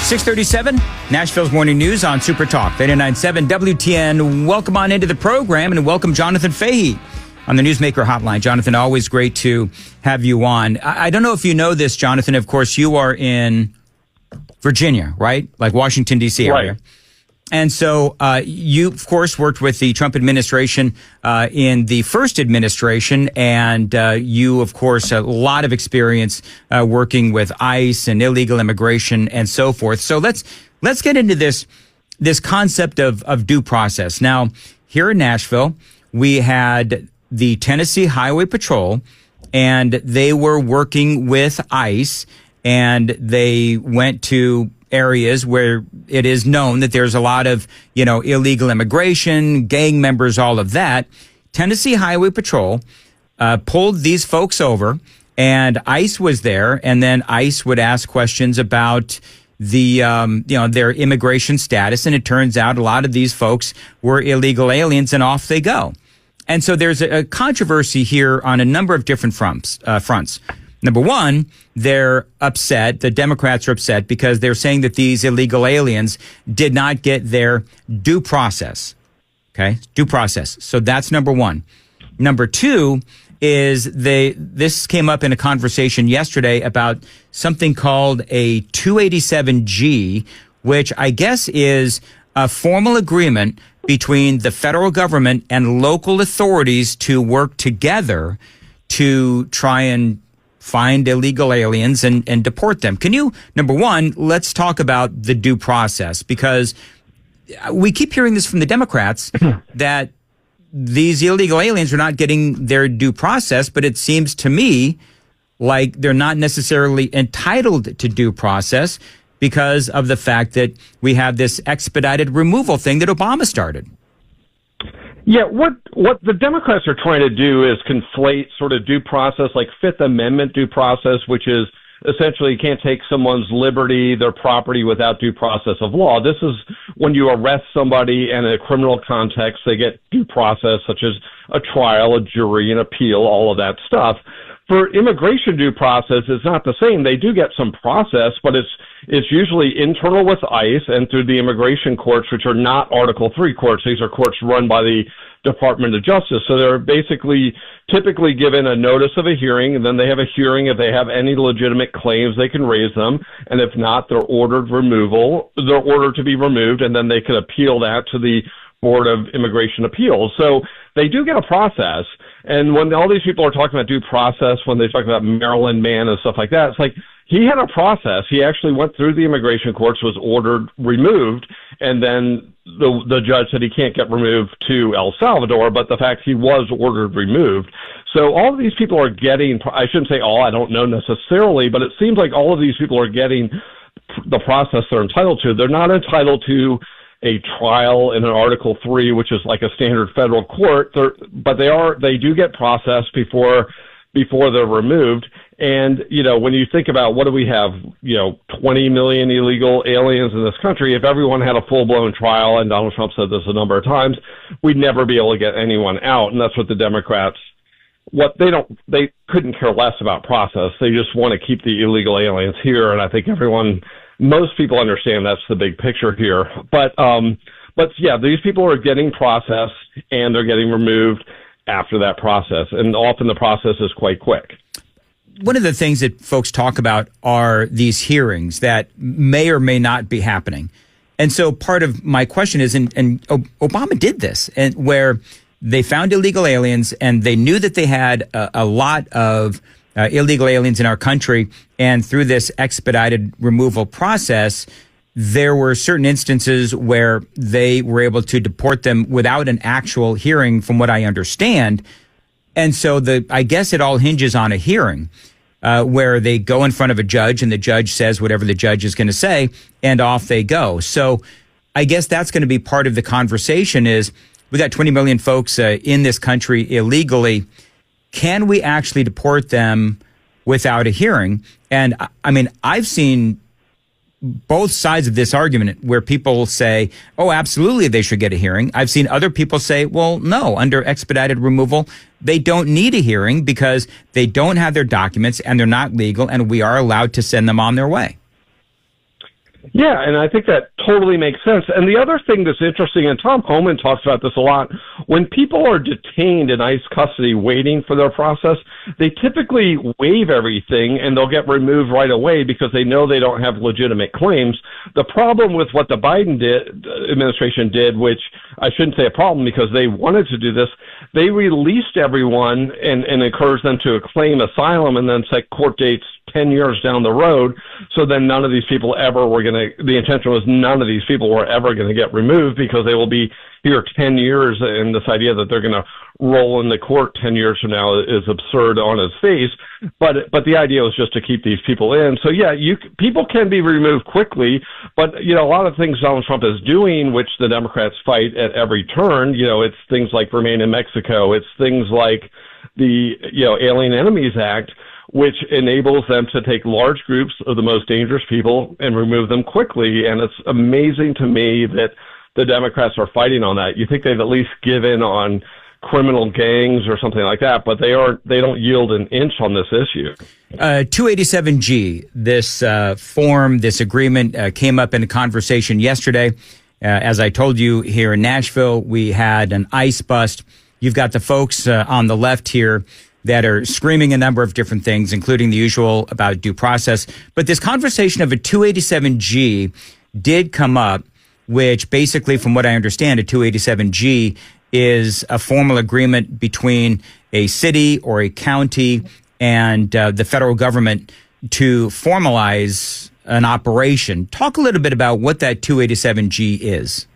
637, Nashville's Morning News on Super Talk, 89.7 WTN. Welcome on into the program, and welcome Jonathan Fahey on the Newsmaker Hotline. Jonathan, always great to have you on. I don't know if you know this, Jonathan. Of course, you are in Virginia, right? Like Washington, D.C. area. Right. And so you, of course, worked with the Trump administration in the first administration, and you, of course, a lot of experience working with ICE and illegal immigration and so forth. So let's get into this concept of due process. Now, here in Nashville, we had the Tennessee Highway Patrol, and they were working with ICE, and they went to areas where it is known that there's a lot of, illegal immigration, gang members, all of that. Tennessee Highway Patrol pulled these folks over, and ICE was there, and then ICE would ask questions about the, their immigration status, and it turns out a lot of these folks were illegal aliens, and off they go. And so there's a controversy here on a number of different fronts. Number one, they're upset. The Democrats are upset because they're saying that these illegal aliens did not get their due process. Okay, due process. So that's number one. Number two is this came up in a conversation yesterday about something called a 287G, which I guess is a formal agreement between the federal government and local authorities to work together to try and find illegal aliens and deport them. Can you, number one, let's talk about the due process, because we keep hearing this from the Democrats that these illegal aliens are not getting their due process, but it seems to me like they're not necessarily entitled to due process because of the fact that we have this expedited removal thing that Obama started. Yeah, what the Democrats are trying to do is conflate sort of due process, like Fifth Amendment due process, which is essentially you can't take someone's liberty, their property without due process of law. This is when you arrest somebody in a criminal context, they get due process, such as a trial, a jury, an appeal, all of that stuff. For immigration due process, it's not the same. They do get some process, but it's usually internal with ICE and through the immigration courts, which are not Article III courts. These are courts run by the Department of Justice. So they're basically typically given a notice of a hearing, and then they have a hearing. If they have any legitimate claims, they can raise them. And if not, they're ordered to be removed, and then they can appeal that to the Board of Immigration Appeals. So they do get a process. And when all these people are talking about due process, when they talk about Maryland man and stuff like that, it's like he had a process. He actually went through the immigration courts, was ordered removed, and then the judge said he can't get removed to El Salvador, but the fact he was ordered removed. So all of these people are getting, I shouldn't say all, I don't know necessarily, but it seems like all of these people are getting the process they're entitled to. They're not entitled to a trial in an Article III, which is like a standard federal court, but they do get processed before they're removed. And, when you think about what do we have, 20 million illegal aliens in this country, if everyone had a full-blown trial, and Donald Trump said this a number of times, we'd never be able to get anyone out. And that's what the Democrats, they couldn't care less about process. They just want to keep the illegal aliens here. And I think most people understand that's the big picture here. But yeah, these people are getting processed and they're getting removed after that process. And often the process is quite quick. One of the things that folks talk about are these hearings that may or may not be happening. And so part of my question is, and Obama did this, and where they found illegal aliens and they knew that they had a lot of illegal aliens in our country, and through this expedited removal process, there were certain instances where they were able to deport them without an actual hearing, from what I understand. And so I guess it all hinges on a hearing where they go in front of a judge and the judge says whatever the judge is going to say, and off they go. So I guess that's going to be part of the conversation is we got 20 million folks in this country illegally. Can we actually deport them without a hearing? And I mean, I've seen both sides of this argument where people say, oh, absolutely, they should get a hearing. I've seen other people say, well, no, under expedited removal, they don't need a hearing because they don't have their documents and they're not legal and we are allowed to send them on their way. Yeah, and I think that totally makes sense. And the other thing that's interesting, and Tom Homan talks about this a lot, when people are detained in ICE custody waiting for their process, they typically waive everything and they'll get removed right away because they know they don't have legitimate claims. The problem with what the Biden administration did, which I shouldn't say a problem because they wanted to do this, they released everyone and encouraged them to claim asylum and then set court dates 10 years down the road. So then none of these people the intention was none of these people were ever going to get removed because they will be here 10 years. And this idea that they're going to roll in the court 10 years from now is absurd on its face. But the idea was just to keep these people in. So yeah, people can be removed quickly, but a lot of things Donald Trump is doing, which the Democrats fight at every turn, it's things like Remain in Mexico. It's things like the, Alien Enemies Act, which enables them to take large groups of the most dangerous people and remove them quickly. And it's amazing to me that the Democrats are fighting on that. You think they'd at least give in on criminal gangs or something like that, but they don't yield an inch on this issue. 287G, this form, this agreement came up in a conversation yesterday. As I told you, here in Nashville, we had an ICE bust. You've got the folks on the left here that are screaming a number of different things, including the usual about due process. But this conversation of a 287G did come up, which basically, from what I understand, a 287G is a formal agreement between a city or a county and the federal government to formalize an operation. Talk a little bit about what that 287G is.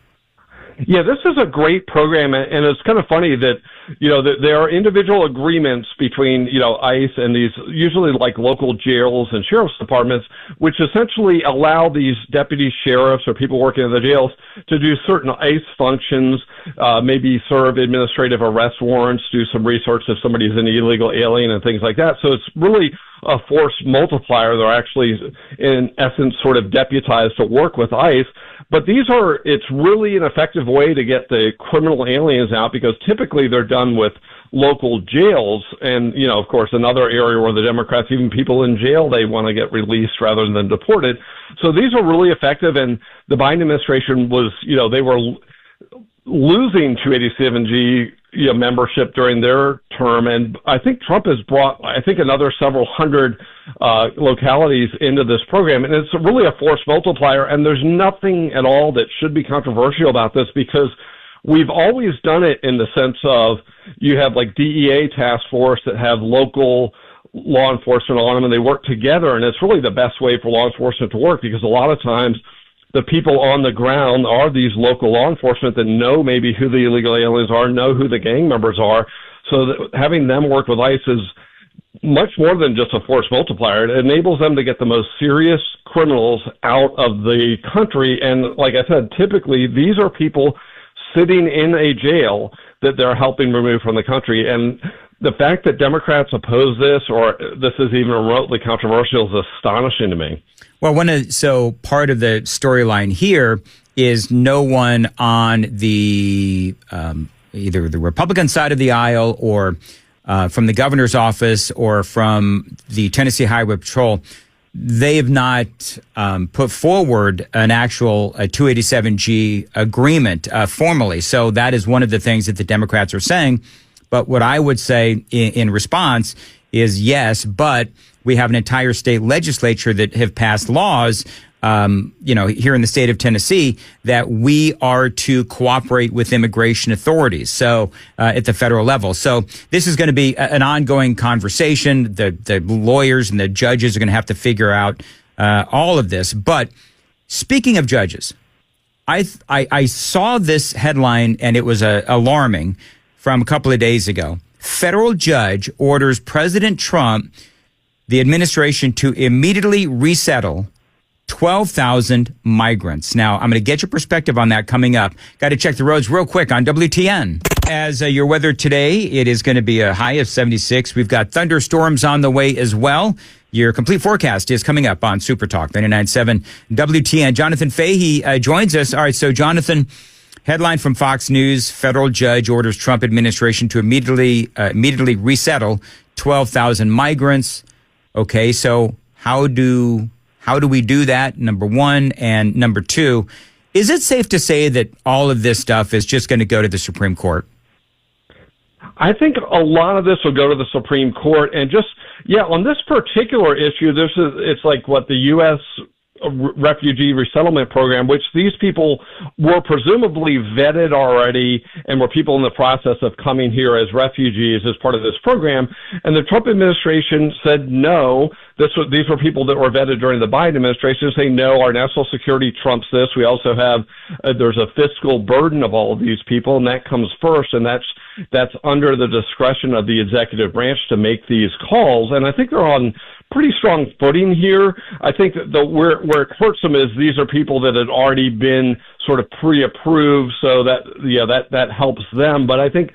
Yeah, this is a great program, and it's kind of funny that, there are individual agreements between, ICE and these usually like local jails and sheriff's departments, which essentially allow these deputy sheriffs or people working in the jails to do certain ICE functions, maybe serve administrative arrest warrants, do some research if somebody's an illegal alien and things like that. So it's really a force multiplier. They're actually, in essence, sort of deputized to work with ICE. But it's really an effective way to get the criminal aliens out because typically they're done with local jails. And, of course, another area where the Democrats, even people in jail, they want to get released rather than deported. So these are really effective. And the Biden administration was, they were losing 287G membership during their term, and I think Trump has brought, another several hundred localities into this program, and it's really a force multiplier, and there's nothing at all that should be controversial about this because we've always done it in the sense of you have like DEA task force that have local law enforcement on them, and they work together, and it's really the best way for law enforcement to work because a lot of times the people on the ground are these local law enforcement that know maybe who the illegal aliens are, know who the gang members are. So that having them work with ICE is much more than just a force multiplier. It enables them to get the most serious criminals out of the country. And like I said, typically these are people sitting in a jail that they're helping remove from the country. And the fact that Democrats oppose this or this is even remotely controversial is astonishing to me. Well, so part of the storyline here is no one on the either the Republican side of the aisle or from the governor's office or from the Tennessee Highway Patrol, they have not put forward an actual 287G agreement formally. So that is one of the things that the Democrats are saying. But what I would say in response is yes, but we have an entire state legislature that have passed laws, here in the state of Tennessee, that we are to cooperate with immigration authorities. So at the federal level. So this is going to be an ongoing conversation. The lawyers and the judges are going to have to figure out all of this. But speaking of judges, I saw this headline and it was alarming from a couple of days ago. Federal judge orders President Trump, the administration, to immediately resettle 12,000 migrants. Now, I'm going to get your perspective on that coming up. Got to check the roads real quick on WTN. As your weather today, it is going to be a high of 76. We've got thunderstorms on the way as well. Your complete forecast is coming up on Super Talk 99.7 WTN. Jonathan Fahey joins us. All right, so Jonathan, headline from Fox News: federal judge orders Trump administration to immediately resettle 12,000 migrants. Okay, so how do How do we do that? Number one. And number two, is it safe to say that all of this stuff is just going to go to the Supreme Court? I think a lot of this will go to the Supreme Court, and on this particular issue, it's like what the U.S. refugee resettlement program, which these people were presumably vetted already and were people in the process of coming here as refugees as part of this program. And the Trump administration said no. These were people that were vetted during the Biden administration, saying no, our national security trumps this. We also have, there's a fiscal burden of all of these people, and that comes first, and that's under the discretion of the executive branch to make these calls. And I think they're on pretty strong footing here. I think that where it hurts them is these are people that had already been sort of pre-approved, so that helps them. But I think,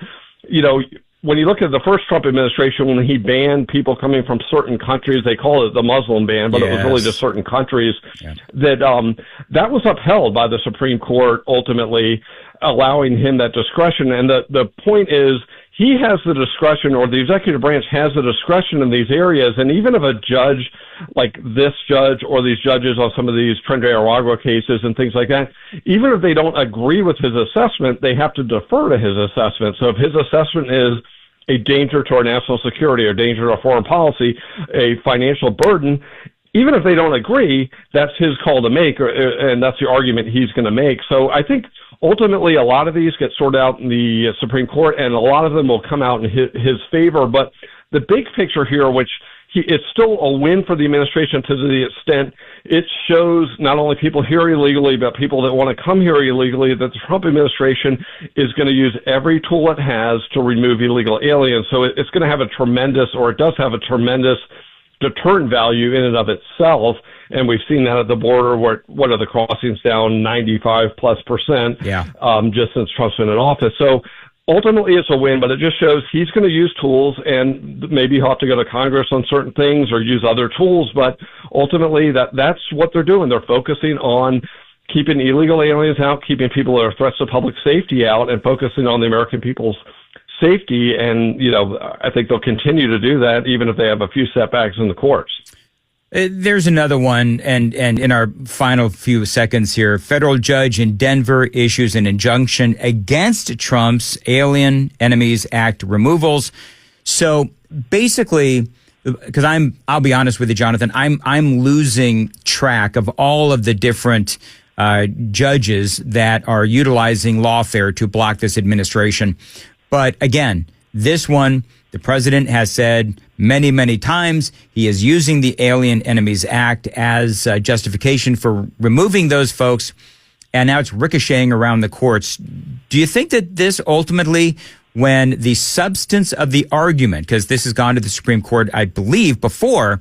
when you look at the first Trump administration, when he banned people coming from certain countries, they call it the Muslim ban, but It was really just certain countries, that was upheld by the Supreme Court, ultimately allowing him that discretion. And the point is, he has the discretion, or the executive branch has the discretion in these areas. And even if a judge like this judge or these judges on some of these Trinidad Aragua cases and things like that, even if they don't agree with his assessment, they have to defer to his assessment. So if his assessment is a danger to our national security or danger to our foreign policy, a financial burden, even if they don't agree, that's his call to make, and that's the argument he's going to make. So I think ultimately a lot of these get sorted out in the Supreme Court, and a lot of them will come out in his favor. But the big picture here, which it's still a win for the administration to the extent it shows not only people here illegally, but people that want to come here illegally, that the Trump administration is going to use every tool it has to remove illegal aliens. So it's going to have it does have a tremendous deterrent value in and of itself. And we've seen that at the border where, what are the crossings down 95+%, just since Trump's been in office. So ultimately it's a win, but it just shows he's going to use tools, and maybe he'll have to go to Congress on certain things or use other tools. But ultimately that's what they're doing. They're focusing on keeping illegal aliens out, keeping people that are threats to public safety out, and focusing on the American people's safety. And, I think they'll continue to do that, even if they have a few setbacks in the courts. There's another one, and in our final few seconds here, federal judge in Denver issues an injunction against Trump's Alien Enemies Act removals. So basically, because I'll be honest with you, Jonathan, I'm losing track of all of the different judges that are utilizing lawfare to block this administration. But again, this one, the president has said many, many times he is using the Alien Enemies Act as justification for removing those folks, and now it's ricocheting around the courts. Do you think that this ultimately, when the substance of the argument, because this has gone to the Supreme Court, I believe, before,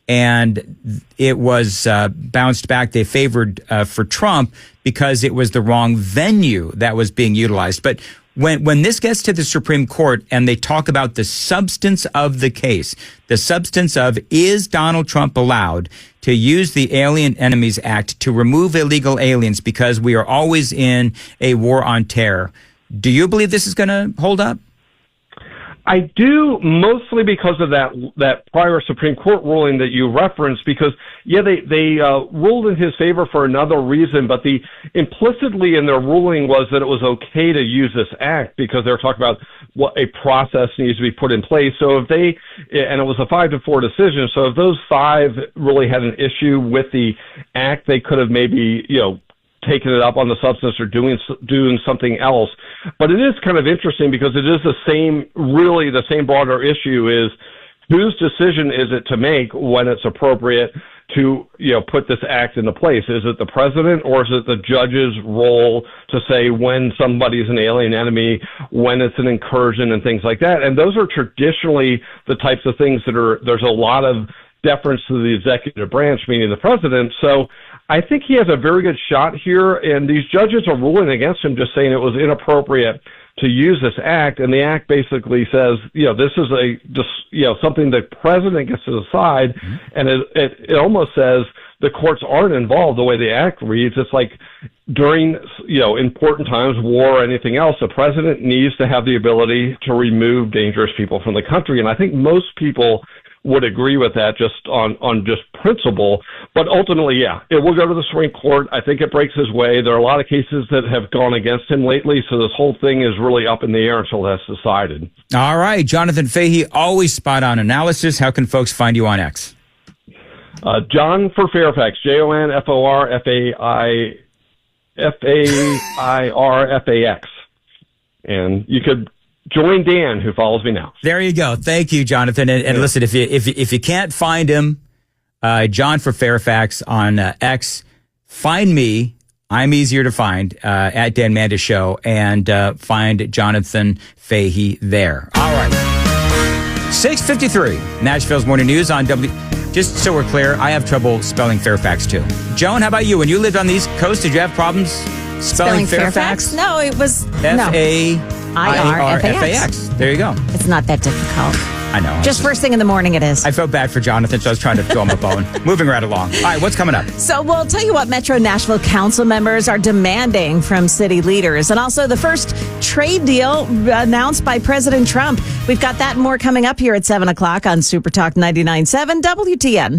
and it was bounced back, they favored for Trump because it was the wrong venue that was being utilized. But when this gets to the Supreme Court and they talk about the substance of the case, the substance of, is Donald Trump allowed to use the Alien Enemies Act to remove illegal aliens because we are always in a war on terror? Do you believe this is going to hold up? I do, mostly because of that prior Supreme Court ruling that you referenced, because, they ruled in his favor for another reason, but implicitly in their ruling was that it was okay to use this act because they were talking about what a process needs to be put in place. So and it was a 5-4 decision, so if those 5 really had an issue with the act, they could have maybe, taking it up on the substance or doing something else. But it is kind of interesting because it is the same broader issue is whose decision is it to make when it's appropriate to, put this act into place? Is it the president, or is it the judge's role to say when somebody's an alien enemy, when it's an incursion and things like that? And those are traditionally the types of things there's a lot of deference to the executive branch, meaning the president. So I think he has a very good shot here, and these judges are ruling against him, just saying it was inappropriate to use this act. And the act basically says, this is something the president gets to decide. Mm-hmm. And it almost says the courts aren't involved the way the act reads. It's like during, important times, war or anything else, the president needs to have the ability to remove dangerous people from the country. And I think most people would agree with that just on just principle. But ultimately, yeah, it will go to the Supreme Court. I think it breaks his way. There are a lot of cases that have gone against him lately, so this whole thing is really up in the air until that's decided. All right. Jonathan Fahey, always spot on analysis. How can folks find you on X? John for Fairfax, JONFORFAIRFAX. And you could join Dan, who follows me now. There you go. Thank you, Jonathan. And listen, if you can't find him, John for Fairfax on X, find me. I'm easier to find at Dan Manda Show, and find Jonathan Fahey there. All right. 6:53, Nashville's Morning News on W. Just so we're clear, I have trouble spelling Fairfax too. Joan, how about you? When you lived on the East Coast, did you have problems spelling Fairfax? No, it was F-A-I-R-F-A-X. There you go. It's not that difficult. I know. Just first thing in the morning it is. I felt bad for Jonathan, so I was trying to throw him a bone. Moving right along. All right, what's coming up? So we'll tell you what Metro Nashville council members are demanding from city leaders, and also the first trade deal announced by President Trump. We've got that and more coming up here at 7 o'clock on Super Talk 99.7 WTN.